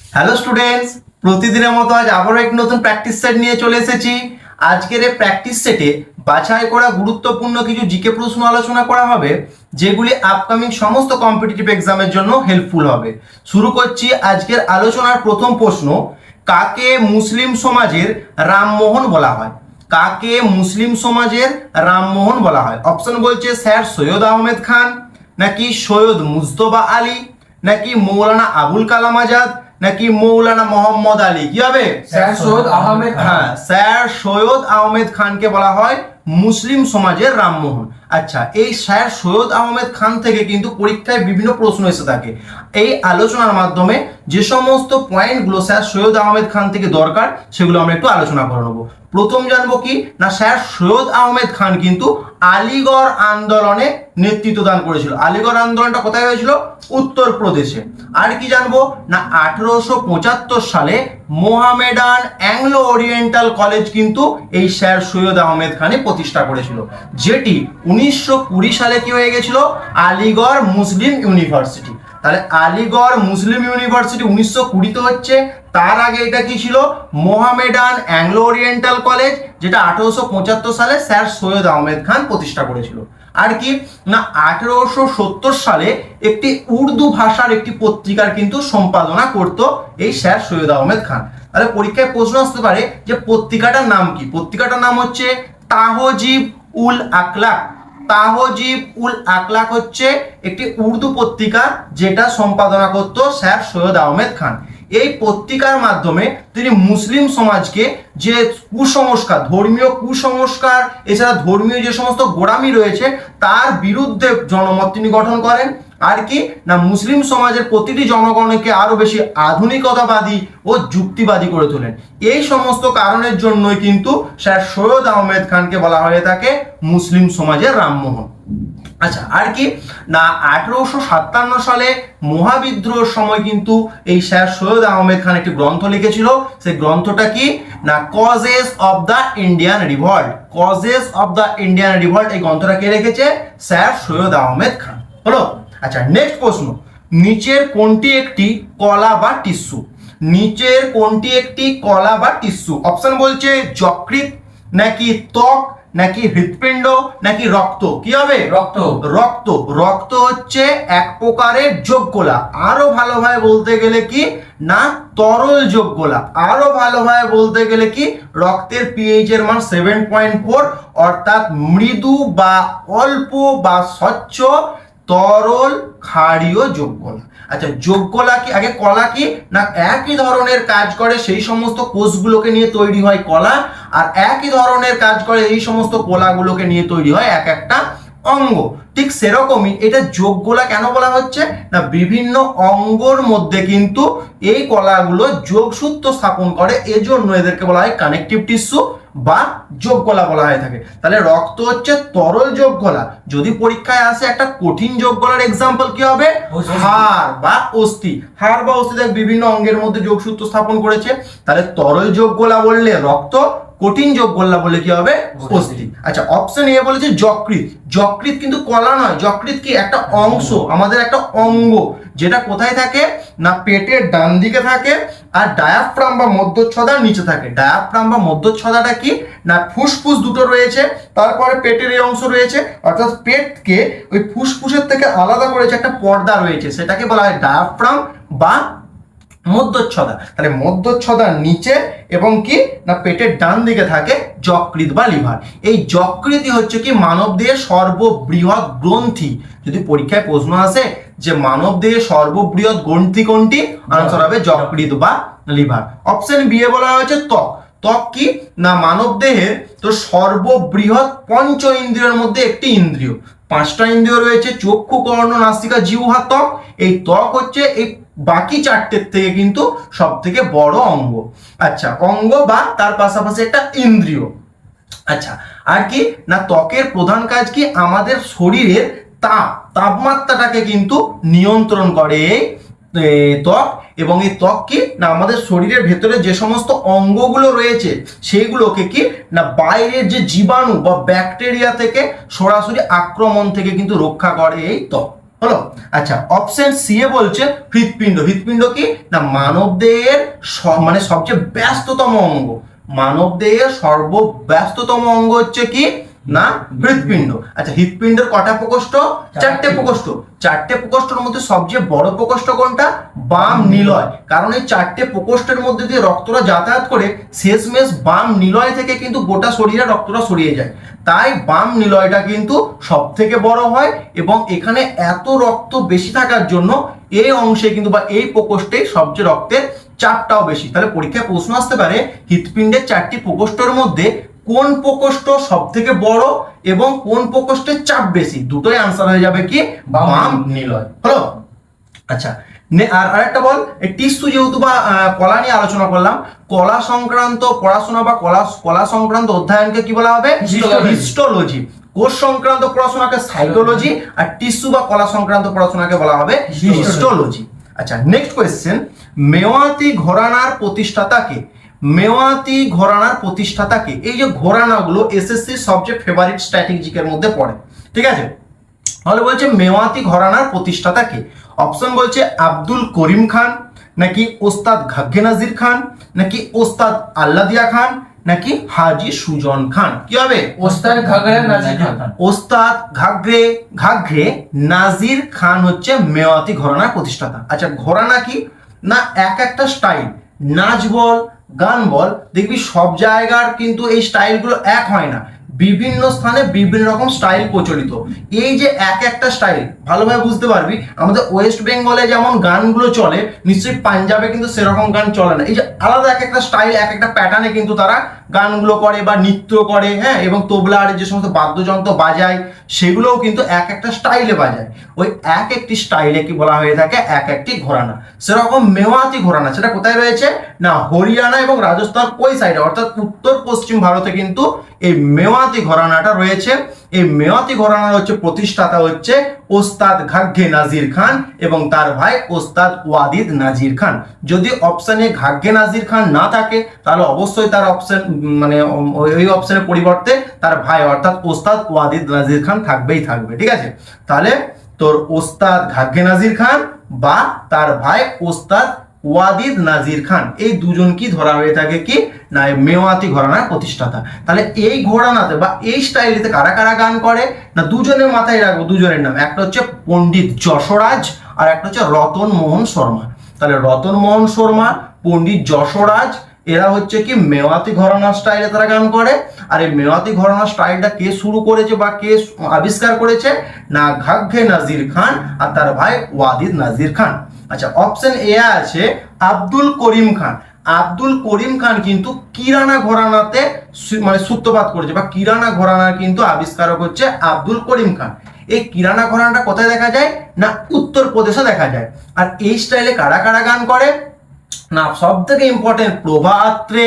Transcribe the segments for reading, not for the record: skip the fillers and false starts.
Hello students, প্রতিদিনের মতো আজ আবারও এক নতুন প্র্যাকটিস সেট নিয়ে চলে এসেছি। আজকের এই প্র্যাকটিস সেটে বাছাই করা গুরুত্বপূর্ণ কিছু জিকে প্রশ্ন আলোচনা করা হবে, যেগুলি আপকামিং সমস্ত কম্পিটিটিভ এক্সামের জন্য হেল্পফুল হবে। শুরু করছি আজকের আলোচনার প্রথম প্রশ্ন। কাকে মুসলিম সমাজের রামমোহন বলা হয়? কাকে মুসলিম সমাজের রামমোহন বলা হয়? অপশন বলছে স্যার সৈয়দ আহমেদ খান, নাকি সৈয়দ মুজতবা আলী, নাকি মৌলানা আবুল কালাম আজাদ, নাকি মৌলানা মোহাম্মদ আলী। কি হবে? স্যার সৈয়দ আহমেদ খান। হ্যাঁ, স্যার সৈয়দ আহমেদ খানকে বলা হয় মুসলিম সমাজের রামমোহন। আচ্ছা, এই স্যার সৈয়দ আহমেদ খান থেকে কিন্তু পরীক্ষায় বিভিন্ন প্রশ্ন এসে থাকে। এই আলোচনার মাধ্যমে যে সমস্ত পয়েন্টগুলো স্যার সৈয়দ আহমেদ খান থেকে দরকার, সেগুলো আমরা একটু আলোচনা করে নেবো। প্রথম জানবো কি না, স্যার সৈয়দ আহমেদ খান কিন্তু আলিগড় আন্দোলনে নেতৃত্ব দান করেছিল। আলিগড় আন্দোলনটা কোথায় হয়েছিল? উত্তরপ্রদেশে। আর কি জানবো না, 1875 সালে মোহামেডান অ্যাংলো ওরিয়েন্টাল কলেজ কিন্তু এই স্যার সৈয়দ আহমেদ খানই প্রতিষ্ঠা করেছিল, যেটি 1920 সালে কি হয়ে গেছিল? আলিগড় মুসলিম ইউনিভার্সিটি। তাহলে আলিগড় মুসলিম ইউনিভার্সিটি 1920 হচ্ছে, তার আগে এটা কি ছিল? মোহামেডান অ্যাংলো ওরিয়েন্টাল কলেজ, যেটা 1875 সালে স্যার সৈয়দ আহমেদ খান প্রতিষ্ঠা করেছিল। আর কি না, 1870 সালে একটি উর্দু ভাষার একটি পত্রিকার কিন্তু সম্পাদনা করত এই স্যার সৈয়দ আহমেদ খান। তাহলে পরীক্ষায় প্রশ্ন আসতে পারে যে পত্রিকাটার নাম কি? পত্রিকাটার নাম হচ্ছে তাহজিব উল আখলাক। তাহজিব উল আখলাক হচ্ছে একটি উর্দু পত্রিকা, যেটা সম্পাদনা করত স্যার সৈয়দ আহমেদ খান। এই পত্রিকার মাধ্যমে তিনি মুসলিম সমাজকে যে কুসংস্কার, ধর্মীয় কুসংস্কার, এছাড়া ধর্মীয় যে সমস্ত গোড়ামি রয়েছে, তার বিরুদ্ধে জনমত তিনি গঠন করেন। আর কি না, মুসলিম সমাজের প্রতিটি জনগণকে আরো বেশি আধুনিকতাবাদী ও যুক্তিবাদী করে তোলেন। এই সমস্ত কারণের জন্যই কিন্তু স্যার সৈয়দ আহমেদ খানকে বলা হয়ে থাকে মুসলিম সমাজের রামমোহন। আচ্ছা, আর কি না, 1857 সালে মহাবিদ্রোহের সময় কিন্তু এই স্যার সৈয়দ আহমেদ খান একটি গ্রন্থ লিখেছিল। সেই গ্রন্থটা কি না, causes of the Indian revolt. Causes of the Indian revolt, এই গ্রন্থটা কে লিখেছে? স্যার সৈয়দ আহমেদ খান। হলো। আচ্ছা, নেক্সট প্রশ্ন। নিচের কোনটি একটি কলা বা টিস্যু? নিচের কোনটি একটি কলা বা টিস্যু? অপশন বলছে যকৃৎ, নাকি ত্বক, নাকি হৃৎপিণ্ড, নাকি রক্ত। কি হবে? রক্ত। রক্ত। রক্ত হচ্ছে এক প্রকারের যোগকলা। আরো ভালোভাবে বলতে গেলে কি না, তরল যোগকলা। আরো ভালোভাবে বলতে গেলে কি, রক্তের পিএইচ এর মান 7.4, অর্থাৎ মৃদু বা অল্প বা স্বচ্ছ তরল ক্ষারীয় যোগকলা। আচ্ছা, যোগকলা কি? আগে কলা কি না, একই ধরনের কাজ করে সেই সমস্ত কোষগুলোকে নিয়ে তৈরি হয় কলা, আর একই ধরনের কাজ করে এই সমস্ত কলাগুলোকে নিয়ে তৈরি হয় এক একটা অঙ্গ। ঠিক সেরকমই এটা যোগকলা কেন বলা হচ্ছে না, বিভিন্ন অঙ্গর মধ্যে কিন্তু এই কলাগুলো যোগসূত্র স্থাপন করে, এজন্য এদেরকে বলা হয় কানেকটিভ টিস্যু বা যোগকলা বলা হয়ে থাকে। তাহলে রক্ত হচ্ছে তরল যোগকলা। যদি পরীক্ষায় আসে একটা কঠিন যোগকলার এক্সাম্পল কি হবে? হাড় বা অস্থি। হাড় বা অস্থি বিভিন্ন অঙ্গের মধ্যে যোগসূত্র স্থাপন করেছে। তাহলে তরল যোগকলা বললে রক্ত, কঠিন যোগকলা বলে কি হবে? অস্থি। আচ্ছা, অপশন এ বলেছে যকৃৎ। যকৃৎ কিন্তু কলা নয়, যকৃৎ কি একটা অংশ, আমাদের একটা অঙ্গ, যেটা কোথায় থাকে না পেটের ডান দিকে থাকে, আর ডায়াফ্রাম বা মধ্যচ্ছদার নিচে থাকে। ডায়াফ্রাম বা মধ্যচ্ছদাটা কি না, ফুসফুস দুটো রয়েছে, তারপরে পেটের এই অংশ রয়েছে, অর্থাৎ পেটকে ওই ফুসফুসের থেকে আলাদা করেছে একটা পর্দা রয়েছে, সেটাকে বলা হয় ডায়াফ্রাম বা মধ্যচ্ছদা। তাহলে মধ্যচ্ছদার নিচে এবং কি না পেটের ডান দিকে থাকে যকৃৎ বা লিভার। এই যকৃতই হচ্ছে কি মানব দেহের সর্ববৃহৎ গ্রন্থি। যদি পরীক্ষায় প্রশ্ন আসে যে মানব দেহের সর্ববৃহৎ গ্রন্থি কোনটি, আনসার হবে যকৃৎ বা লিভার। অপশন বি এ বলা হয়েছে ত্বক। ত্বক কি না, মানব দেহের তো সর্ববৃহৎ পঞ্চ ইন্দ্রিয়ের মধ্যে একটি ইন্দ্রিয়। 5টা ইন্দ্রিয় রয়েছে, চক্ষু, কর্ণ, নাসিকা, জিহ্বা, ত্বক। এই ত্বক হচ্ছে এই বাকি 4টের থেকে কিন্তু সব থেকে বড় অঙ্গ। আচ্ছা, অঙ্গ বা তার পাশাপাশি একটা ইন্দ্রিয়। আচ্ছা, আর কি না, ত্বকের প্রধান কাজ কি, আমাদের শরীরের তাপমাত্রাটাকে কিন্তু নিয়ন্ত্রণ করে এই ত্বক। এবং এই ত্বক কি না, আমাদের শরীরের ভেতরে যে সমস্ত অঙ্গগুলো রয়েছে সেইগুলোকে কি না বাইরের যে জীবাণু বা ব্যাকটেরিয়া থেকে সরাসরি আক্রমণ থেকে কিন্তু রক্ষা করে এই ত্বক। হলো। আচ্ছা, অপশন সি এ বলছে হৃৎপিণ্ড। হৃৎপিণ্ড কি না মানবদেহের মানে সবচেয়ে ব্যস্ততম অঙ্গ। মানবদেহের সর্বব্যস্ততম অঙ্গ হচ্ছে কি না হৃৎপিণ্ড। আচ্ছা, হৃৎপিণ্ডের কটা প্রকোষ্ঠ? চারটে প্রকোষ্ঠ। চারটে প্রকোষ্ঠের মধ্যে সবচেয়ে বড় প্রকোষ্ঠ কোনটা? বাম নিলয়। কারণ এই চারটে প্রকোষ্ঠের মধ্যে দিয়ে রক্তটা যাতায়াত করে শেষমেশ বাম নিলয় থেকে কিন্তু গোটা শরীরে রক্তটা ছড়িয়ে যায়। তাই বাম নিলয়টা কিন্তু সব থেকে বড় হয় এবং এখানে এত রক্ত বেশি থাকার জন্য এই অংশে কিন্তু বা এই প্রকোষ্ঠে সবচেয়ে রক্তের চাপটাও বেশি। তাহলে পরীক্ষায় প্রশ্ন আসতে পারে হৃৎপিণ্ডের চারটি প্রকোষ্ঠের মধ্যে কোন প্রকোষ্ঠ সব থেকে বড় এবং কোন প্রকোষ্ঠের চাপ বেশি? দুটোই আনসার হয়ে যাবে কি বাম নিলয়। হলো। আচ্ছা, আর আরেকটা বল, এই টিস্যু যেহেতু বা কলা নিয়ে আলোচনা করলাম, কলা সংক্রান্ত পড়াশোনা বা কলা সংক্রান্ত অধ্যয়নকে কি বলা হবে? হিস্টোলজি। কোষ সংক্রান্ত পড়াশোনাকে সাইটোলজি, আর টিস্যু বা কলা সংক্রান্ত পড়াশোনাকে বলা হবে হিস্টোলজি। আচ্ছা, নেক্সট কোয়েশ্চেন, মেওয়াতি ঘরানার প্রতিষ্ঠাতাকে? মেওয়াতি ঘরানার প্রতিষ্ঠাতাকে? এই যে ঘরানাগুলো এসএসসি সবচেয়ে ফেভারিট স্ট্র্যাটেজিকের মধ্যে পড়ে, ঠিক আছে? তাহলে বলছে মেওয়াতি ঘরানার প্রতিষ্ঠাতাকে। অপশন বলছে আব্দুল করিম খান, নাকি ওস্তাদ ঘাগ্গে নাজির খান, নাকি ওস্তাদ আল্লাদিয়া খান, নাকি হাজি সুজন খান। কি হবে? ওস্তাদ ঘাগরে নাজির খান। ওস্তাদ ঘাগ্রে নাজির খান হচ্ছে মেওয়াতি ঘরানার প্রতিষ্ঠাতা। আচ্ছা, ঘরানা কি না এক একটা স্টাইল, নাচ বল গান বল, দেখবি সব জায়গার কিন্তু এই স্টাইলগুলো এক হয় না, বিভিন্ন স্থানে বিভিন্ন রকম স্টাইল প্রচলিত। এই যে এক একটা স্টাইল ভালোভাবে বুঝতে পারবি, আমাদের ওয়েস্ট বেঙ্গলে যেমন গানগুলো চলে, নিশ্চয়ই পাঞ্জাবে কিন্তু সেরকম গান চলে না। এই যে আলাদা এক একটা স্টাইল, এক একটা প্যাটার্নে কিন্তু তারা গানগুলো করে বা নৃত্য করে, হ্যাঁ, এবং তবলা আর যে সমস্ত বাদ্যযন্ত্র বাজায় সেগুলোও কিন্তু এক একটা স্টাইলে বাজায়। ওই এক একটি স্টাইলে কি বলা হয়ে থাকে? এক একটি ঘরানা। সেরকম মেওয়াতি ঘরানা সেটা কোথায় রয়েছে না হরিয়ানা এবং রাজস্থান ওই সাইডে, অর্থাৎ উত্তর পশ্চিম ভারতে কিন্তু এই মেওয়াতি ঘরানাটা রয়েছে। এই মেওয়াতি ঘরানার হচ্ছে প্রতিষ্ঠাতা হচ্ছে ওস্তাদ ঘাগ্গে নাজির খান এবং তার ভাই ওস্তাদ ওয়াদিদ নাজির খান। যদি অপশনে ঘাগ্গে নাজির খান না থাকে তাহলে অবশ্যই তার অপশন মানে ওই অপশনের পরিবর্তে তার ভাই অর্থাৎ ওস্তাদ ওয়াদিদ নাজির খান থাকবেই থাকবে, ঠিক আছে? তাহলে তোর ওস্তাদ ঘাগ্গে নাজির খান বা তার ভাই ওস্তাদ ওয়াদিদ নাজির খান, এই দুজন কি ধরা হয়ে থাকে কি না মেওয়াতি ঘরানার প্রতিষ্ঠাতা। তাহলে এই ঘরানাতে বা এই স্টাইলিতে কারা কারা গান করে না দুজনের মাথায় রাখবো, দুজনের নাম, একটা হচ্ছে পণ্ডিত যশোরাজ আর একটা হচ্ছে রতন মোহন শর্মা। তাহলে রতন মোহন শর্মা, পণ্ডিত যশোরাজ, এরা হচ্ছে কি মেওয়াতি ঘরানা স্টাইলে তারা গান করে। আর এই মেওয়াতি ঘরানা স্টাইলটা কে শুরু করেছে বা কে আবিষ্কার করেছে না ঘাগ্গে নাজির খান আর তার ভাই ওয়াদিদ নাজির খান। আচ্ছা, অপশন এ আছে আব্দুল করিম খান। আব্দুল করিম খান কিন্তু কিরানা ঘরানাতে মানে সূত্রপাত করেছে বা কিরানা ঘরানার কিন্তু আবিষ্কারক হচ্ছে আব্দুল করিম খান। এই কিরানা ঘরানাটা কোথায় দেখা যায় না উত্তরপ্রদেশে দেখা যায়। আর এই স্টাইলে কারা কারা গান করে না সব থেকে ইম্পর্টেন্ট প্রভা আত্রে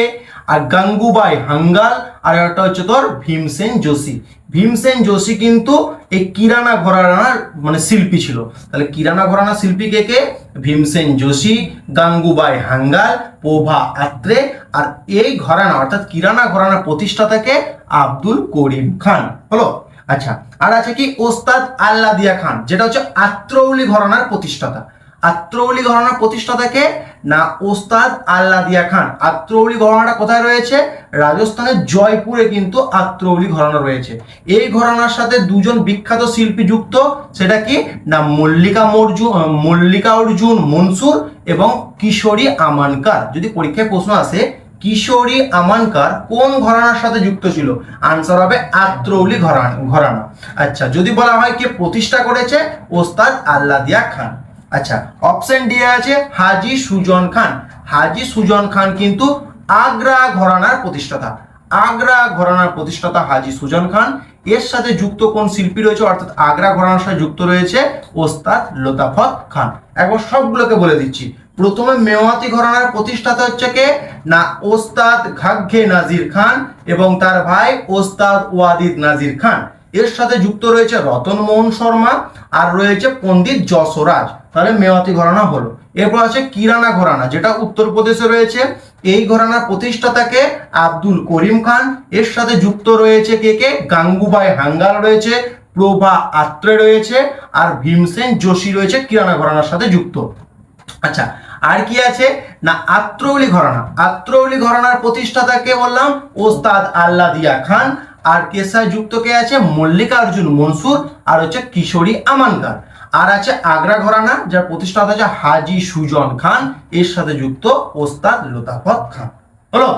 আর গাঙ্গুবাই হাঙ্গাল আর একটা হচ্ছে তোর ভীমসেন যোশী। ভীমসেন যোশী কিন্তু এই কিরানা ঘরানার মানে শিল্পী ছিল। তাহলে কিরানা ঘরানা শিল্পী কে কে? ভীমসেন যোশী, গাঙ্গুবাই হাঙ্গাল, প্রভা আত্রে, আর এই ঘরানা অর্থাৎ কিরানা ঘরানার প্রতিষ্ঠাতাকে আব্দুল করিম খান। হলো। আচ্ছা, আর আছে কি ওস্তাদ আল্লাদিয়া খান, যেটা হচ্ছে আত্রৌলি ঘরানার প্রতিষ্ঠাতা। আত্রৌলি ঘরানার প্রতিষ্ঠাতাকে না ওস্তাদ আল্লাদিয়া খান। আত্রৌলি ঘরানাটা কোথায় রয়েছে? রাজস্থানের জয়পুরে কিন্তু আত্রৌলি ঘরানা রয়েছে। এই ঘরানার সাথে দুজন বিখ্যাত শিল্পী যুক্ত, সেটা কি না মল্লিকা অর্জুন মনসুর এবং কিশোরী আমানকার। যদি পরীক্ষায় প্রশ্ন আসে কিশোরী আমানকার কোন ঘরানার সাথে যুক্ত ছিল, আনসার হবে আত্রৌলি ঘরানা। আচ্ছা, যদি বলা হয় কে প্রতিষ্ঠা করেছে, ওস্তাদ আল্লাদিয়া খান। আচ্ছা, অপশন ডি আছে হাজি সুজন খান। হাজি সুজন খান কিন্তু আগ্রা ঘরানার প্রতিষ্ঠাতা। আগ্রা ঘরানার প্রতিষ্ঠাতা হাজি সুজন খান। এর সাথে যুক্ত কোন শিল্পী রয়েছে অর্থাৎ আগ্রা ঘরানার সাথে যুক্ত রয়েছে ওস্তাদ লতাফত খান। একবার সবগুলোকে বলে দিচ্ছি। প্রথমে মেওয়াতি ঘরানার প্রতিষ্ঠাতা হচ্ছে কে না ওস্তাদ ঘাগ্গে নাজির খান এবং তার ভাই ওস্তাদ ওয়াদিদ নাজির খান। এর সাথে যুক্ত রয়েছে রতন মোহন শর্মা আর রয়েছে পণ্ডিত যশোরাজ। তাহলে মেওয়াতি ঘরানা হলো। এরপর আছে কিরানা ঘরানা, যেটা উত্তরপ্রদেশে রয়েছে। এই ঘরানার প্রতিষ্ঠাতাকে আব্দুল করিম খান। এর সাথে যুক্ত রয়েছে কে কে? গাঙ্গুবাই হাঙ্গাল রয়েছে, প্রভা আত্রে রয়েছে, আর ভীমসেন যোশী রয়েছে কিরানা ঘরানার সাথে যুক্ত। আচ্ছা, আর কি আছে না আত্রৌলি ঘরানা। আত্রৌলি ঘরানার প্রতিষ্ঠাতা কে বললাম? ওস্তাদ আল্লাদিয়া খান। আর কে সাথে যুক্ত কে আছে? মল্লিকার্জুন মনসুর আর হচ্ছে কিশোরী আমানকার। আর আছে আগ্রা ঘরানা, যার প্রতিষ্ঠাতা আছে হাজি সুজন খান, এর সাথে যুক্ত ওস্তাদ লতাফত খান। হলো?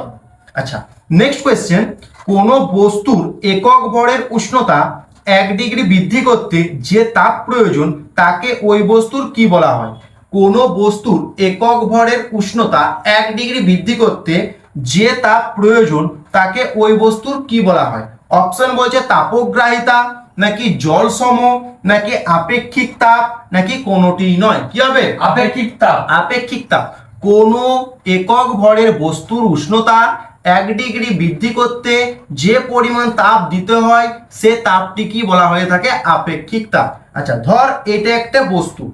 আচ্ছা, নেক্সট কোয়েশ্চেন, কোন বস্তুর একক ভরের উষ্ণতা 1 ডিগ্রি বৃদ্ধি করতে যে তাপ প্রয়োজন তাকে ওই বস্তুর কি বলা হয়? কোন বস্তুর একক ভরের উষ্ণতা 1 ডিগ্রি বৃদ্ধি করতে যে তাপ প্রয়োজন তাকে ওই বস্তুর কি বলা হয়? অপশন বলছে তাপগ্রাহিতা, নাকি জল সম, নাকি আপেক্ষিক তাপ, নাকি কোনোটি নয়। কি হবে? আপেক্ষিক তাপ। আপেক্ষিক তাপ। কোন একক ভরের বস্তুর উষ্ণতা 1 ডিগ্রি বৃদ্ধি করতে যে পরিমাণ তাপ দিতে হয় সে তাপটি কি বলা হয়ে থাকে? আপেক্ষিক তাপ। আচ্ছা, ধর এটা একটা বস্তু,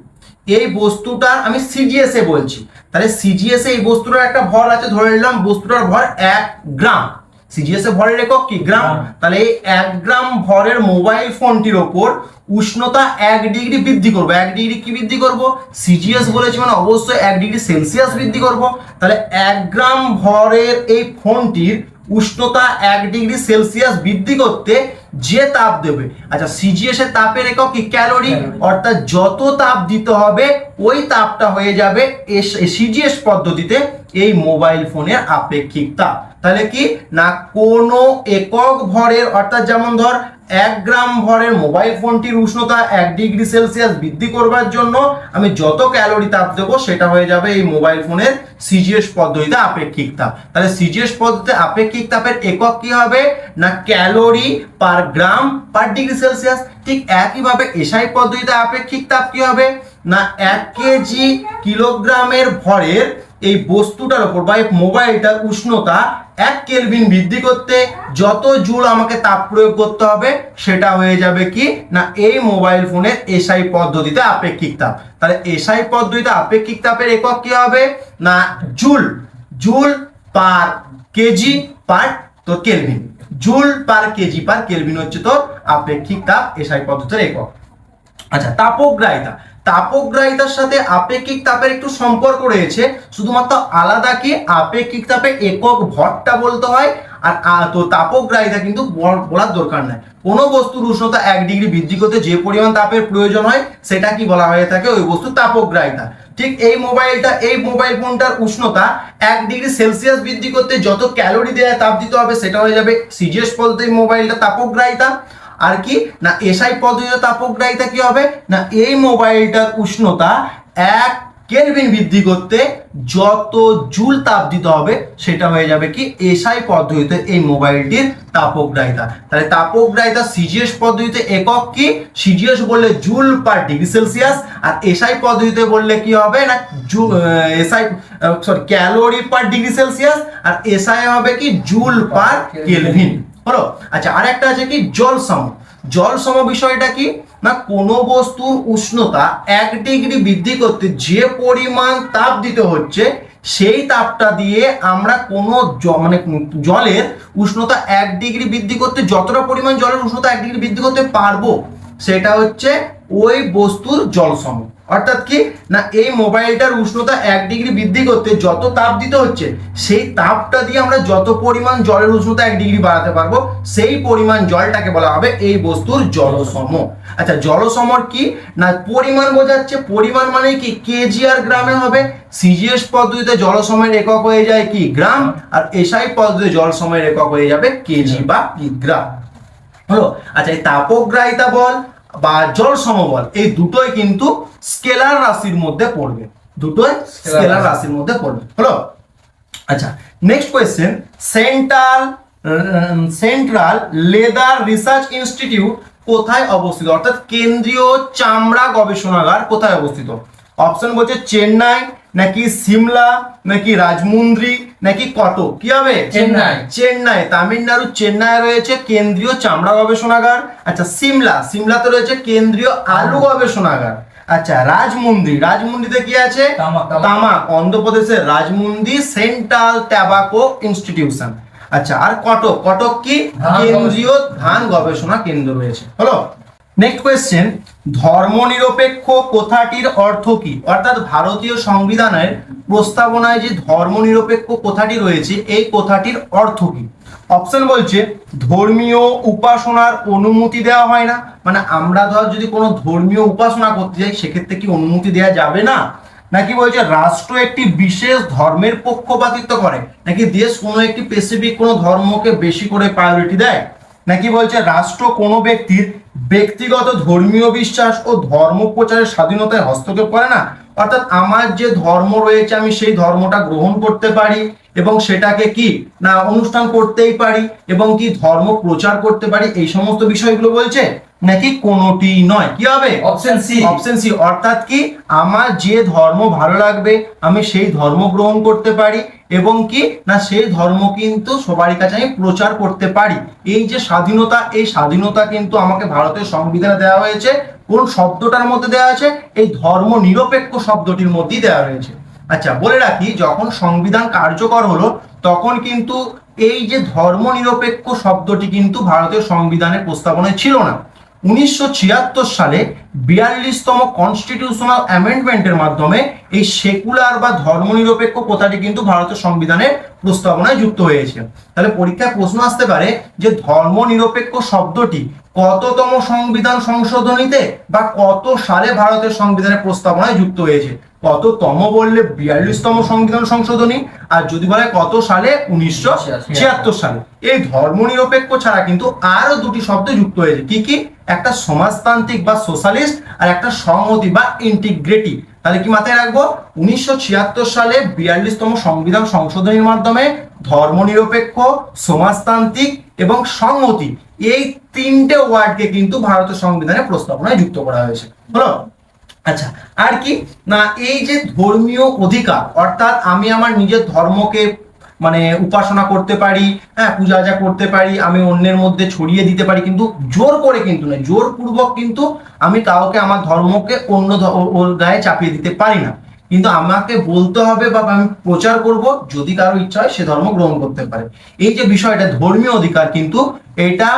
এই বস্তুটা আমি সিজিএস এ বলছি, তাহলে সিজিএস এ এই বস্তুটার একটা ভর আছে, ধরে নিলাম বস্তুটার ভর 1 গ্রাম। সিজিএস এ ভরের একক কি? গ্রাম। তাহলে এই 1 গ্রাম ভরের মোবাইল ফোনটির ওপর উষ্ণতা 1 ডিগ্রি বৃদ্ধি করব। 1 ডিগ্রি কি বৃদ্ধি করব? সিজিএস বলেছি মানে অবশ্যই 1 ডিগ্রি সেলসিয়াস বৃদ্ধি করব। তাহলে 1 গ্রাম ভরের এই ফোনটির উষ্ণতা 1 ডিগ্রি সেলসিয়াস বৃদ্ধি করতে যে তাপ দেবে, আচ্ছা সিজিএস এর তাপের একক কি? ক্যালোরি। অর্থাৎ যত তাপ দিতে হবে ওই তাপটা হয়ে যাবে সিজিএস পদ্ধতিতে এই মোবাইল ফোনের আপেক্ষিক তাপ। তাহলে কি না কোন একক ভরের, অর্থাৎ যেমন ধর 1 গ্রাম ভরের মোবাইল ফোনটির উষ্ণতা 1 ডিগ্রি সেলসিয়াস বৃদ্ধি করবার জন্য আমি যত ক্যালোরি তাপ দেবো সেটা হয়ে যাবে এই মোবাইল ফোনের সিজিএস পদ্ধতিতে আপেক্ষিক তাপ। তাহলে সিজিএস পদ্ধতিতে আপেক্ষিক তাপের একক কি হবে না ক্যালোরি পার গ্রাম পার ডিগ্রি সেলসিয়াস। ঠিক একইভাবে এসআই পদ্ধতিতে আপেক্ষিক তাপ কি হবে না 1 কেজি কিলোগ্রামের ভরের এই বস্তুটার উপর বা মোবাইলটার উষ্ণতা 1 কেলভিন বৃদ্ধি করতে যত জুল আমাকে তাপ প্রয়োগ করতে হবে সেটা হয়ে যাবে কি না এই মোবাইল ফোনের এসআই পদ্ধতিতে আপেক্ষিক তাপ। তাহলে এসআই পদ্ধতিতে আপেক্ষিক তাপের একক কি হবে না joule. Joule per kg per তো kelvin. Joule per kg per kelvin হচ্ছে তো আপেক্ষিক তাপ এসআই পদ্ধতির একক। আচ্ছা, তাপগ্রাহিতা। তাপগ্রাহিতার সাথে আপেক্ষিক তাপের একটু সম্পর্ক রয়েছে, শুধুমাত্র আলাদা কি আপেক্ষিক তাপের একক ভরটা বলতে হয়, আর তো তাপগ্রাহিতা কিন্তু বলার দরকার নাই। কোনো বস্তুর উষ্ণতা 1 ডিগ্রি বৃদ্ধি করতে যে পরিমাণ তাপের প্রয়োজন হয় সেটা কি বলা হয়ে থাকে? ওই বস্তু তাপগ্রাহিতা। ঠিক এই মোবাইল ফোনটার উষ্ণতা 1 ডিগ্রি সেলসিয়াস বৃদ্ধি করতে যত ক্যালোরি দেওয়া তাপ দিতে হবে সেটা হয়ে যাবে সিজিএস পদ্ধতির মোবাইলটা তাপগ্রাহিতা। আর কি না এসআই পদ্ধতিতে তাপগ্রাহিতা কি হবে না এই মোবাইলটার উষ্ণতা 1 কেলভিন বৃদ্ধি করতে যত জুল তাপ দিতে হবে সেটা হয়ে যাবে কি এসআই পদ্ধতিতে এই মোবাইলটির তাপগ্রাহিতা। তাহলে তাপগ্রাহিতা সিজিএস পদ্ধতিতে একক কি? সিজিএস বললে জুল পার ডিগ্রি সেলসিয়াস, আর এসআই পদ্ধতিতে বললে কি হবে না ক্যালোরি পার ডিগ্রি সেলসিয়াস, আর এসআই হবে কি জুল পার কেলভিন। হলো? আচ্ছা, আরেকটা আছে কি জল সম। জল সম বিষয়টা কি না কোনো বস্তুর উষ্ণতা 1 ডিগ্রি বৃদ্ধি করতে যে পরিমাণ তাপ দিতে হচ্ছে সেই তাপটা দিয়ে আমরা কোনো জলের উষ্ণতা 1 ডিগ্রি বৃদ্ধি করতে যতটা পরিমাণ জলের উষ্ণতা 1 ডিগ্রি বৃদ্ধি করতে পারবো সেটা হচ্ছে ওই বস্তুর জল সম। অর্থাৎ কি না এই মোবাইলটার উষ্ণতা 1 ডিগ্রি বৃদ্ধি করতে যত তাপ দিতে হচ্ছে সেই তাপটা দিয়ে আমরা যত পরিমাণ জলের উষ্ণতা 1 ডিগ্রি বাড়াতে পারবো সেই পরিমাণ জলটাকে বলা হবে এই বস্তুর জলসম। আচ্ছা, জলসমর কি না পরিমাণ বোঝাচ্ছে, পরিমাণ মানে কি কেজি আর গ্রামে হবে। সিজিএস পদ্ধতিতে জলসমের একক হয়ে যায় কি গ্রাম, আর এসআই পদ্ধতিতে জলসমের একক হয়ে যাবে কেজি বা গ্রাম। হলো? আচ্ছা, এই তাপগ্রাহিতা বল বা জল সমবল এই দুটোই কিন্তু স্কেলার রাশির মধ্যে পড়বে, দুটোই স্কেলার রাশির মধ্যে পড়বে। হলো? আচ্ছা, next question, central leather research institute কোথায় অবস্থিত? অর্থাৎ কেন্দ্রীয় চামড়া গবেষণাগার কোথায় অবস্থিত? অপশন বলছে চেন্নাই, নাকি সিমলা, নাকি রাজমুন্দ্রি, নাকি কটক। কি হবে? চেন্নাই। চেন্নাই, তামিলনাড়ু চেন্নাই রয়েছে কেন্দ্রীয় চামড়া গবেষণাগার। আচ্ছা, সিমলাতে রয়েছে কেন্দ্রীয় আলু গবেষণাগার। আচ্ছা, রাজমুন্দ্রিতে কি আছে? তামাক। অন্ধ্রপ্রদেশের রাজমুন্দ্রি সেন্ট্রাল ট্যাবাকো ইনস্টিটিউশন। আচ্ছা, আর কটক কি কেন্দ্রীয় ধান গবেষণা কেন্দ্র রয়েছে। হলো? নেক্সট কোয়েশ্চেন, ধর্মনিরপেক্ষ কথাটির অর্থ কি? অর্থাৎ ভারতীয় সংবিধানের প্রস্তাবনায় যে ধর্মনিরপেক্ষ কথাটি রয়েছে এই কথাটির অর্থ কি? অপশন বলছে ধর্মীয় উপাসনার অনুমতি দেওয়া হয় না, মানে আমরা যদি কোনো ধর্মীয় উপাসনা করতে যাই সেক্ষেত্রে কি অনুমতি দেওয়া যাবে না? নাকি বলছে রাষ্ট্র একটি বিশেষ ধর্মের পক্ষপাতিত্ব করে, নাকি দেশ কোনো একটি স্পেসিফিক কোনো ধর্মকে বেশি করে প্রায়োরিটি দেয়, নাকি বলছে রাষ্ট্র কোনো ব্যক্তির ব্যক্তিগত ধর্মীয় বিশ্বাস ও ধর্ম প্রচারের স্বাধীনতায় হস্তক্ষেপ করে না? অর্থাৎ আমার যে ধর্ম রয়েছে আমি সেই ধর্মটা গ্রহণ করতে পারি এবং সেটাকে কি না অনুষ্ঠান করতেই পারি এবং কি ধর্ম প্রচার করতে পারি, এই সমস্ত বিষয়গুলো বলছে, নাকি কোনোটি নয়? কি হবে? Option C. অপশন সি, অর্থাৎ কি আমার যে ধর্ম ভালো লাগবে আমি সেই ধর্ম গ্রহণ করতে পারি এবং কি না সেই ধর্ম কিন্তু সবারই কাছে আমি প্রচার করতে পারি। এই যে স্বাধীনতা, এই স্বাধীনতা কিন্তু আমাকে ভারতের সংবিধানে দেওয়া হয়েছে। কোন শব্দটার মধ্যে দেওয়া আছে? এই ধর্ম নিরপেক্ষ শব্দটির মধ্যেই দেওয়া রয়েছে। আচ্ছা, বলে রাখি যখন সংবিধান কার্যকর হলো তখন কিন্তু এই যে ধর্ম নিরপেক্ষ শব্দটি কিন্তু ভারতের সংবিধানের প্রস্তাবনায় ছিল না। 1976 সালে 42তম কনস্টিটিউশনাল অ্যামেন্ডমেন্টের মাধ্যমে এই সেকুলার বা ধর্মনিরপেক্ষ কথাটি কিন্তু ভারতের সংবিধানের প্রস্তাবনায় যুক্ত হয়েছে। তাহলে পরীক্ষায় প্রশ্ন আসতে পারে যে ধর্মনিরপেক্ষ শব্দটি কততম সংবিধান সংশোধনীতে বা কত সালে ভারতের সংবিধানের প্রস্তাবনায় যুক্ত হয়েছে? কততম বললে 42তম সংবিধান সংশোধনী, আর যদি বলে কত সালে 1976 সালে। এই ধর্মনিরপেক্ষ ছাড়া কিন্তু আরো দুটি শব্দ যুক্ত হয়েছে। কি কি? একটা সমাজতান্ত্রিক বা সোশ্যালিস্ট আর একটা সংহতি বা ইন্টিগ্রেটি। তাহলে কি মাথায় রাখবো? 1976 সালে 42তম সংবিধান সংশোধনীর মাধ্যমে ধর্মনিরপেক্ষ, সমাজতান্ত্রিক এবং সংহতি এই তিনটে ওয়ার্ডকে কিন্তু ভারতের সংবিধানের প্রস্তাবনায় যুক্ত করা হয়েছে। হলো? আচ্ছা, আর কি না এই যে ধর্মীয় অধিকার, অর্থাৎ আমি আমার নিজের ধর্মকে মানে উপাসনা করতে পারি, হ্যাঁ, পূজা আর্চা করতে পারি, আমি অন্যের মধ্যে ছড়িয়ে দিতে পারি, কিন্তু জোর করে কিন্তু নয়, জোরপূর্বক কিন্তু আমি কাউকে আমার ধর্মকে অন্য ওর গায়ে চাপিয়ে দিতে পারি না। কিন্তু আমাকে বলতে হবে বা আমি প্রচার করব, যদি কারো ইচ্ছা হয় সে ধর্ম গ্রহণ করতে পারে। এই যে বিষয়টা ধর্মীয় অধিকার, কিন্তু এটা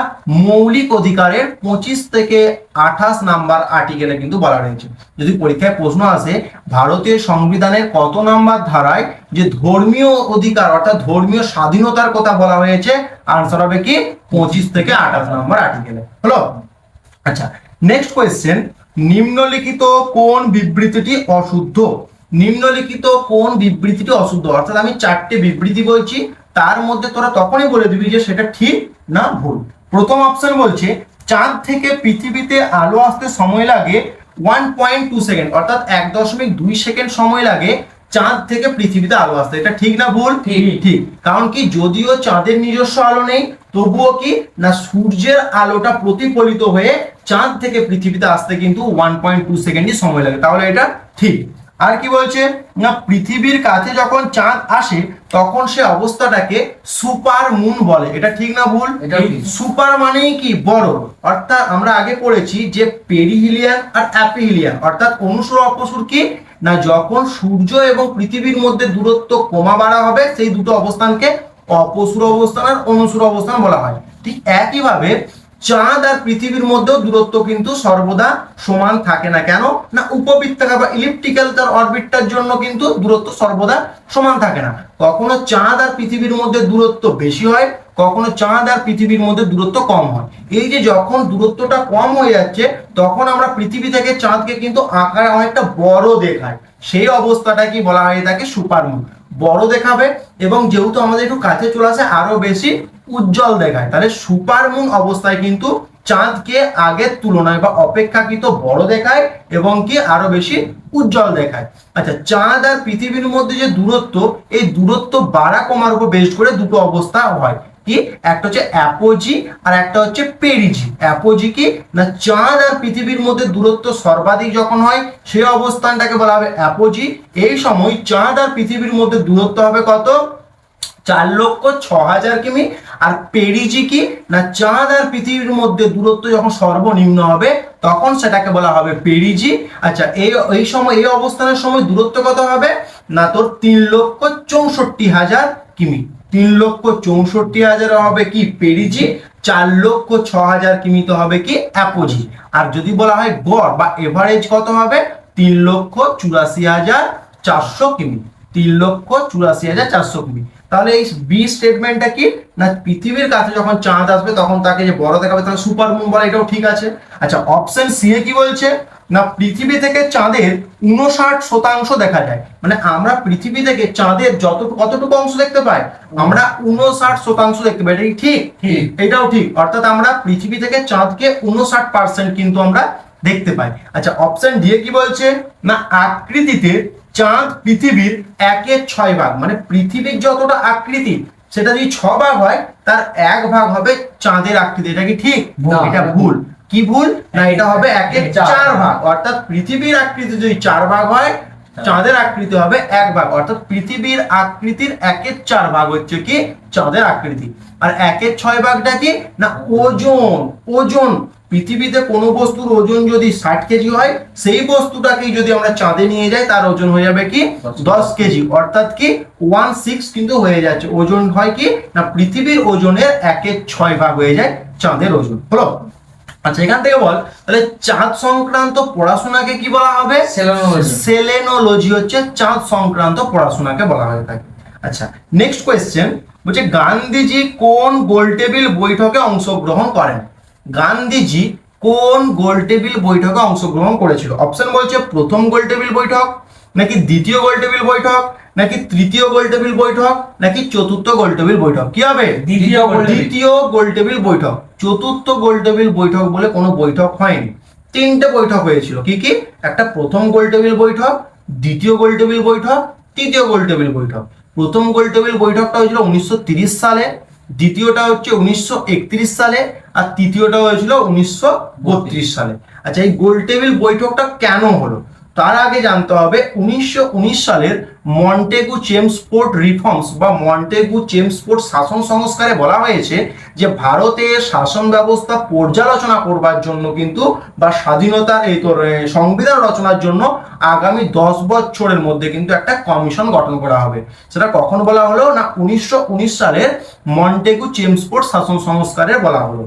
মৌলিক অধিকারের 25 থেকে 28 নাম্বার আর্টিকেলে কিন্তু বলা রয়েছে। যদি পরীক্ষায় প্রশ্ন আসে ভারতীয় সংবিধানের কত নাম্বার ধারায় যে ধর্মীয় অধিকার অর্থাৎ ধর্মীয় স্বাধীনতার কথা বলা হয়েছে, আনসার হবে কি 25 থেকে 28 নাম্বার আর্টিকেলে। হলো? আচ্ছা, নেক্সট কোয়েশ্চেন, নিম্নলিখিত কোন বিবৃতিটি অশুদ্ধ? নিম্নলিখিত কোন বিবৃতিটি অশুদ্ধ? অর্থাৎ আমি 4টে বিবৃতি বলছি, তার মধ্যে তোরা তখনই বলে দিবি যে সেটা ঠিক না ভুল। প্রথম অপশন বলছে চাঁদ থেকে পৃথিবীতে আলো আসতে সময় লাগে 1.2 সেকেন্ড, অর্থাৎ 1.2 সেকেন্ড সময় লাগে চাঁদ থেকে পৃথিবীতে আলো আসতে। এটা ঠিক না ভুল? ঠিক। কারণ কি, যদিও চাঁদের নিজস্ব আলো নেই তবুও কি না সূর্যের আলোটা প্রতিফলিত হয়ে চাঁদ থেকে পৃথিবীতে আসতে কিন্তু 1.2 সেকেন্ডই সময় লাগে, তাহলে এটা ঠিক। আর কি বলছে না পৃথিবীর কাছে যখন চাঁদ আসে তখন সে অবস্থাটাকে সুপার মুন বলে। এটা ঠিক না ভুল? সুপার মানেই কি বড়, অর্থাৎ আমরা আগে পড়েছি যে পেরিহিলিয়ান আর অ্যাপিহিলিয়ান, অর্থাৎ অনুসর অপসর কি না যখন সূর্য এবং পৃথিবীর মধ্যে দূরত্ব কমা বাড়া হবে সেই দুটো অবস্থানকে অপসর অবস্থান আর অনুসর অবস্থান বলা হয়। ঠিক একইভাবে চাঁদ আর পৃথিবীর মধ্যেও দূরত্ব কিন্তু সর্বদা সমান থাকে না। কেন না উপবৃত্তাকার বা ইলিপ্টিক্যাল তার অরবিটটার জন্য কিন্তু দূরত্ব সর্বদা সমান থাকে না। কখনো চাঁদ আর পৃথিবীর মধ্যে দূরত্ব বেশি হয়, কখনো চাঁদ আর পৃথিবীর মধ্যে দূরত্ব কম হয়। এই যে যখন দূরত্বটা কম হয়ে যাচ্ছে তখন আমরা পৃথিবী থেকে চাঁদকে কিন্তু আকারে অনেকটা বড় দেখায়, সেই অবস্থাটা কি বলা হয় তাকে সুপারমুন। বড় দেখাবে এবং যেহেতু আমাদের একটু কাছে চলে আসে আরো বেশি উজ্জ্বল দেখায়, তাহলে সুপারমুন অবস্থায় কিন্তু চাঁদকে আগের তুলনায় বা অপেক্ষাকৃত বড় দেখায় এবং কি আরো বেশি উজ্জ্বল দেখায়। আচ্ছা, চাঁদ আর পৃথিবীর মধ্যে যে দূরত্ব, এই দূরত্ব বাড়া কমার উপর বেস করে দুটো অবস্থা হয়। কি একটা হচ্ছে অ্যাপোজি আর একটা হচ্ছে পেরিজি। অ্যাপোজি কি না চাঁদ আর পৃথিবীর মধ্যে দূরত্ব সর্বাধিক যখন হয় সেই অবস্থানটাকে বলা হবে অ্যাপোজি। এই সময় চাঁদ আর পৃথিবীর মধ্যে দূরত্ব হবে কত? 4,06,000 কিমি। আর পেরিজি কি না চাঁদ আর পৃথিবীর মধ্যে দূরত্ব যখন সর্বনিম্ন হবে তখন সেটাকে বলা হবে পেরিজি। আচ্ছা, এই সময় এই অবস্থানের সময় দূরত্ব কত হবে না তোর 3,64,000 কিমি। 3,64,000 হবে কি পেরিজি 4,06,000 কিমি তো হবে কি অ্যাপোজি। আর যদি বলা হয় গড় বা এভারেজ কত হবে 3,84,400 কিমি, 3,84,400 কিমি। তাহলে এই বি স্টেটমেন্টটা কি না, পৃথিবীর কাছে যখন চাঁদ আসবে তখন তাকে যে বড় দেখাবে তাহলে সুপার মুন বলা, এটাও ঠিক আছে। আচ্ছা, অপশন সি এ কি বলছে না, পৃথিবী থেকে চাঁদের 59% দেখা যায়, মানে আমরা পৃথিবী থেকে চাঁদের কতটুকু অংশ দেখতে পাই, আমরা 59% দেখতে পাই। এটা কি ঠিক? ঠিক। এটাও ঠিক, অর্থাৎ আমরা পৃথিবী থেকে চাঁদকে 59% কিন্তু আমরা দেখতে পাই। আচ্ছা, অপশন ডি এ কি বলছে না, আকৃতিতে চাঁদ পৃথিবীর 1/6 ভাগ, মানে পৃথিবীর যতটা আকৃতি সেটা যদি 6 ভাগ হয় তার 1 ভাগ হবে চাঁদের আকৃতি। এটা কি ঠিক? না। এটা ভুল। কি ভুল না, এটা হবে 1/4 ভাগ, অর্থাৎ পৃথিবীর আকৃতি যদি 4 ভাগ হয় চাঁদের আকৃতি হবে 1 ভাগ, অর্থাৎ পৃথিবীর আকৃতির 1/4 ভাগ হচ্ছে কি চাঁদের আকৃতি। আর 1/6 ভাগটা কি না, ওজন। ওজন, পৃথিবীতে কোনো বস্তুর ওজন যদি 60 কেজি হয়, সেই বস্তুটাকেই যদি আমরা চাঁদে নিয়ে যাই তার ওজন হয়ে যাবে কি 10 কেজি, অর্থাৎ কি 16 কিন্তু হয়ে যাচ্ছে। ওজন হয় কি না, পৃথিবীর ওজনের 1/6 ভাগ হয়ে যায় চাঁদের ওজন। হলো? আচ্ছা, এখান থেকে বল তাহলে চাঁদ সংক্রান্ত পড়াশোনাকে কি বলা হবে? সেলেনোলজি। সেলেনোলজি হচ্ছে চাঁদ সংক্রান্ত পড়াশোনাকে বলা হয়ে থাকে। আচ্ছা, নেক্সট কোয়েশ্চেন বলছে গান্ধীজি কোন গোলটেবিল বৈঠকে অংশগ্রহণ করেন? গান্ধীজি কোন গোলটেবিল বৈঠকে অংশগ্রহণ করেছিল? অপশন বলছে প্রথম গোলটেবিল বৈঠক, নাকি দ্বিতীয় গোলটেবিল বৈঠক, নাকি তৃতীয় গোলটেবিল বৈঠক, নাকি চতুর্থ গোলটেবিল বৈঠক? কি হবে? দ্বিতীয় গোলটেবিল। দ্বিতীয় গোলটেবিল বৈঠক। চতুর্থ গোলটেবিল বৈঠক বলে কোনো বৈঠক হয়নি। 3টে বৈঠক হয়েছিল। কি কি? একটা প্রথম গোলটেবিল বৈঠক, দ্বিতীয় গোলটেবিল বৈঠক, তৃতীয় গোলটেবিল বৈঠক। প্রথম গোলটেবিল বৈঠকটা হয়েছিল 1930 সালে, দ্বিতীয়টা হচ্ছে 1931 সালে, আর তৃতীয়টা হয়েছিল 1932 সালে। আচ্ছা, এই গোলটেবিল বৈঠকটা কেন হলো তার আগে জানতে হবে 1919 সালের মন্টেগু চেমস্ফোর্ড রিফর্মস বা মন্টেগু চেমস্ফোর্ড শাসন সংস্কারে বলা হয়েছে যে ভারতের শাসন ব্যবস্থা পর্যালোচনা করবার জন্য কিন্তু বা স্বাধীনতার সংবিধান রচনার জন্য আগামী 10 বছরের মধ্যে কিন্তু একটা কমিশন গঠন করা হবে। সেটা কখন বলা হলো না, 1919 সালের মন্টেগু চেমস্ফোর্ড শাসন সংস্কারে বলা হলো।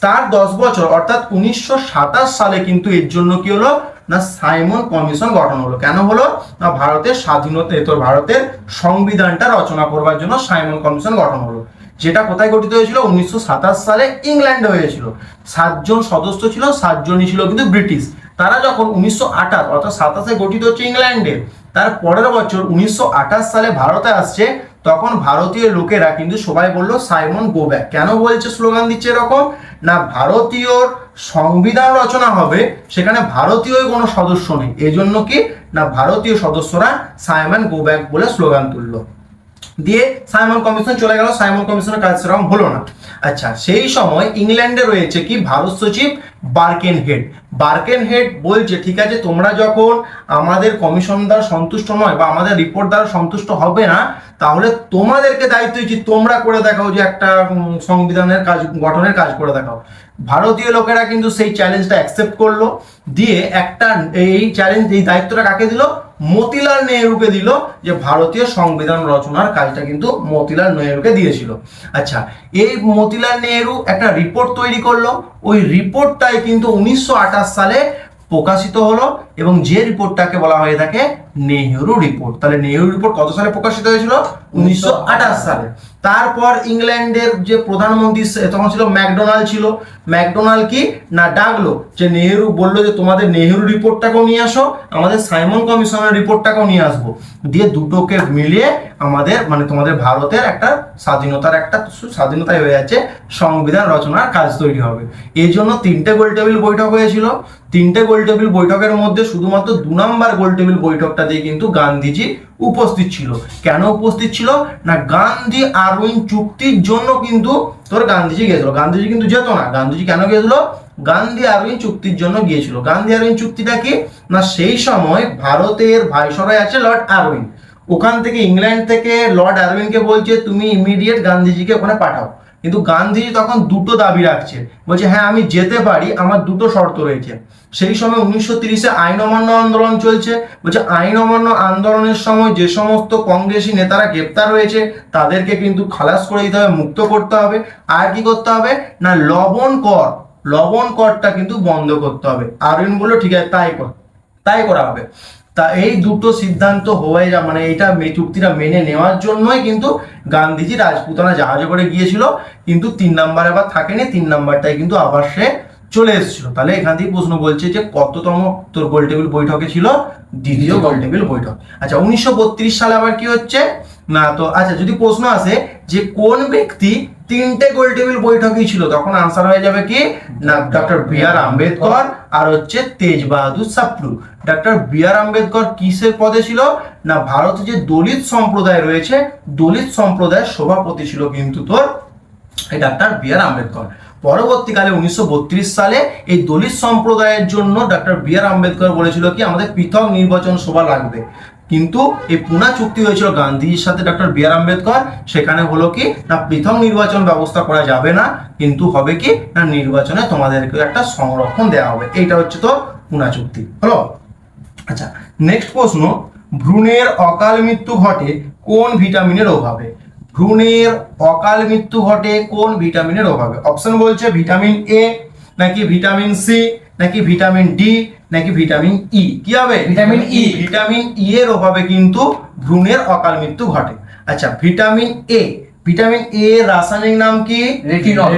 তার 10 বছর অর্থাৎ 1927 সালে কিন্তু এর জন্য কি হলো না, সাইমন কমিশন গঠন হলো। কেন হলো না, ভারতের স্বাধীনতা ভারতের সংবিধানটা রচনা করবার জন্য সাইমন কমিশন গঠন হলো, যেটা কোথায় গঠিত হয়েছিল 1927 সালে ইংল্যান্ডে হয়েছিল। 7 জন সদস্য ছিল, 7 জনই ছিল কিন্তু ব্রিটিশ। তারা যখন 1928 অর্থাৎ 27-এ গঠিত হচ্ছে ইংল্যান্ডে, তার পরের বছর 1928 সালে ভারতে আসছে, তখন ভারতীয় লোকেরা কিন্তু সবাই বললো সাইমন গো ব্যাক। কেন বলছে, স্লোগান দিচ্ছে এরকম না, ভারতীয় সংবিধান রচনা হবে সেখানে ভারতীয় কোনো সদস্য নেই, এজন্য কি না ভারতীয় সদস্যরা সাইমন গো ব্যাক বলে স্লোগান তুললো। দিয়ে সাইমন কমিশন চলে গেল, সাইমন কমিশনের কাজ সেরকম হলো না। আচ্ছা, সেই সময় ইংল্যান্ডে রয়েছে কি ভারত সচিব বার্কেনহেড। বার্কেনহেড বলছে ঠিক আছে, তোমরা যখন আমাদের কমিশন দ্বারা সন্তুষ্ট নয় বা আমাদের রিপোর্ট দ্বারা সন্তুষ্ট হবে না, তাহলে তোমাদেরকে দায়িত্ব দিচ্ছি তোমরা করে দেখাও যে একটা সংবিধানের কাজ গঠনের কাজ করে দেখাও। ভারতীয় লোকেরা কিন্তু সেই চ্যালেঞ্জটা অ্যাকসেপ্ট করলো, দিয়ে একটা এই চ্যালেঞ্জ এই দায়িত্বটা কাকে দিল, মতিলাল নেহরুকে দিল, যে ভারতীয় সংবিধান রচনার কাজটা কিন্তু মতিলাল নেহরুকে দিয়েছিল। আচ্ছা, এই মতিলাল নেহরু একটা রিপোর্ট তৈরি করলো, ওই রিপোর্টটাই কিন্তু 1928 সালে প্রকাশিত হলো, এবং যে রিপোর্টটাকে বলা হয়ে থাকে নেহেরু রিপোর্ট। তাহলে নেহেরু রিপোর্ট কত সালে প্রকাশিত হয়েছিল? 1928 সালে। তারপর ইংল্যান্ডের যে প্রধানমন্ত্রী তখন ছিল ম্যাকডোনাল্ড ছিল, ম্যাকডোনাল্ড কি না ডাকলো, যে নেহেরু বললো যে তোমাদের নেহেরু রিপোর্টটাকেও নিয়ে আসো, আমাদের সাইমন কমিশনের রিপোর্টটাকেও নিয়ে আসবো, দিয়ে দুটোকে মিলিয়ে আমাদের মানে তোমাদের ভারতের একটা স্বাধীনতায় হয়ে যাচ্ছে, সংবিধান রচনার কাজ তৈরি হবে। এই জন্য 3টে গোলটেবিল বৈঠক হয়েছিল। 3টে গোলটেবিল বৈঠকের মধ্যে শুধুমাত্র 2 নম্বর গোলটেবিল বৈঠকটাতেই কিন্তু গান্ধীজি উপস্থিত ছিল। কেন উপস্থিত ছিল না, গান্ধী আরউইন চুক্তির জন্য কিন্তু গান্ধীজি গিয়েছিল। গান্ধীজি কিন্তু যেত না। গান্ধীজি কেন গিয়েছিল? গান্ধী আরউইন চুক্তির জন্য গিয়েছিল। গান্ধী আরউইন চুক্তিটা কি না, সেই সময় ভারতের ভাইসরয় আছে লর্ড আরউইন, ওখান থেকে ইংল্যান্ড থেকে লর্ড আরউইনকে বলছে তুমি ইমিডিয়েট গান্ধীজিকে ওখানে পাঠাও। কিন্তু গান্ধীজি তখন দুটো দাবি রাখছে, বলছে হ্যাঁ আমি যেতে পারি, আমার দুটো শর্ত রয়েছে। সেই সময় 1930-এ আইন অমান্য আন্দোলন চলছে। বলছে আইন অমান্য আন্দোলনের সময় যে সমস্ত কংগ্রেসী নেতারা গ্রেপ্তার হয়েছে তাদেরকে কিন্তু খালাস করে দিতে হবে, মুক্ত করতে হবে। আর কি করতে হবে না, লবণ করটা কিন্তু বন্ধ করতে হবে। আরবিন বললো ঠিক আছে তাই করা হবে। তা এই দুটো সিদ্ধান্ত হয়ে মানে এইটা চুক্তিটা মেনে নেওয়ার জন্যই কিন্তু গান্ধীজি রাজপুতানা জাহাজে করে গিয়েছিল, কিন্তু 3 নাম্বার আবার থাকেনি, 3 নাম্বারটাই কিন্তু আবার সে চলে এসেছিল। তাহলে এখান থেকে প্রশ্ন বলছে যে কততম তোর গোলটেবিল বৈঠকে ছিল? দ্বিতীয় গোলটেবিল বৈঠক। আচ্ছা 1932 সালে আবার কি হচ্ছে না, তো আচ্ছা যদি প্রশ্ন আসে যে কোন ব্যক্তি 3টে গোলটেবিল বৈঠকই ছিল, তখন আনসার হয়ে যাবে কি না ডক্টর বি আর আম্বেদকর আর হচ্ছে তেজ বাহাদুর সাপ্রু। ডক্টর বি আর আম্বেদকর কিসের পদে ছিল না, ভারতে যে দলিত সম্প্রদায় রয়েছে দলিত সম্প্রদায়ের সভাপতি ছিল কিন্তু তোর এই ডক্টর বি আর আম্বেদকর। পরবর্তীকালে 1932 সালে এই দলিত সম্প্রদায়ের জন্য ডক্টর বি আর আম্বেদকর বলেছিল কি আমাদের পৃথক নির্বাচন সভা লাগবে, কিন্তু এই পুনা চুক্তি হয়েছিল গান্ধীজির সাথে ডক্টর বি আর আম্বেদকর, সেখানে হলো কি না পৃথক নির্বাচন ব্যবস্থা করা যাবে না, কিন্তু হবে কি না নির্বাচনে তোমাদেরকে একটা সংরক্ষণ দেওয়া হবে। এইটা হচ্ছে তো পুনা চুক্তি হলো। আচ্ছা নেক্সট প্রশ্ন, ভ্রূণের অকাল মৃত্যু ঘটে কোন ভিটামিনের অভাবে? ভ্রূণের অকাল মৃত্যু ঘটে কোন ভিটামিনের অভাবে? অপশন বলছে ভিটামিন এ, নাকি ভিটামিন সি, নাকি ভিটামিন ডি, নাকি ভিটামিন ই। কি হবে? Vitamin E. ভিটামিন ই এর অভাবে কিন্তু ভ্রূণের অকাল মৃত্যু ঘটে। আচ্ছা ভিটামিন এ, ভিটামিন এ এর রাসায়নিক নাম কি? রেটিনল।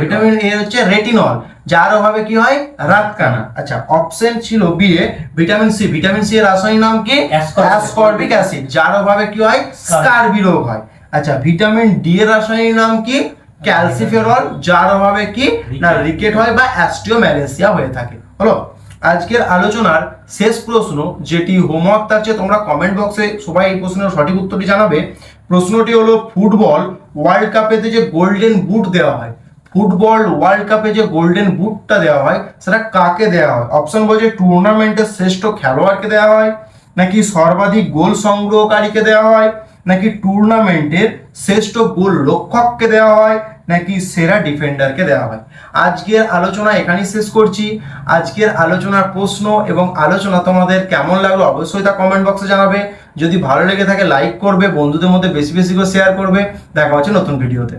ভিটামিন এ হচ্ছে রেটিনল, যার অভাবে কি হয়? রাতকানা। আচ্ছা অপশন ছিল B A vitamin C, vitamin C এর রাসায়নিক নাম কি? অ্যাসকর্বিক অ্যাসিড, যার অভাবে কি হয়? স্কারবি রোগ হয়। আচ্ছা ভিটামিন ডি এর রাসায়নিক নাম কি? ক্যালসিফেরল, যার অভাবে কি না রিকেট হয় বা অ্যাস্টিওম্যালেসিয়া হয়ে থাকে। হলো আজকের আলোচনার শেষ প্রশ্ন, যেটি হোমওয়ার্ক থাকছে, তোমরা কমেন্ট বক্সে সবাই এই প্রশ্নের সঠিক উত্তরটি জানাবে। প্রশ্নটি হলো ফুটবল ওয়ার্ল্ড কাপেতে যে গোল্ডেন বুট দেওয়া হয়, ফুটবল ওয়ার্ল্ড কাপে যে গোল্ডেন বুটটা দেওয়া হয় সেটা কাকে দেওয়া হয়? অপশন বলছে টুর্নামেন্টের শ্রেষ্ঠ খেলোয়াড়কে দেওয়া হয়, নাকি সর্বাধিক গোল সংগ্রহকারীকে দেওয়া হয়, নাকি টুর্নামেন্টের শ্রেষ্ঠ গোল রক্ষককে দেওয়া হয়, নাকি সেরা ডিফেন্ডারকে দেওয়া হয়। আজকের আলোচনা এখানেই শেষ করছি। আজকের আলোচনার প্রশ্ন এবং আলোচনা তোমাদের কেমন লাগলো অবশ্যই তা কমেন্ট বক্সে জানাবে। যদি ভালো লেগে থাকে লাইক করবে, বন্ধুদের মধ্যে বেশি বেশি করে শেয়ার করবে। দেখা হচ্ছে নতুন ভিডিওতে।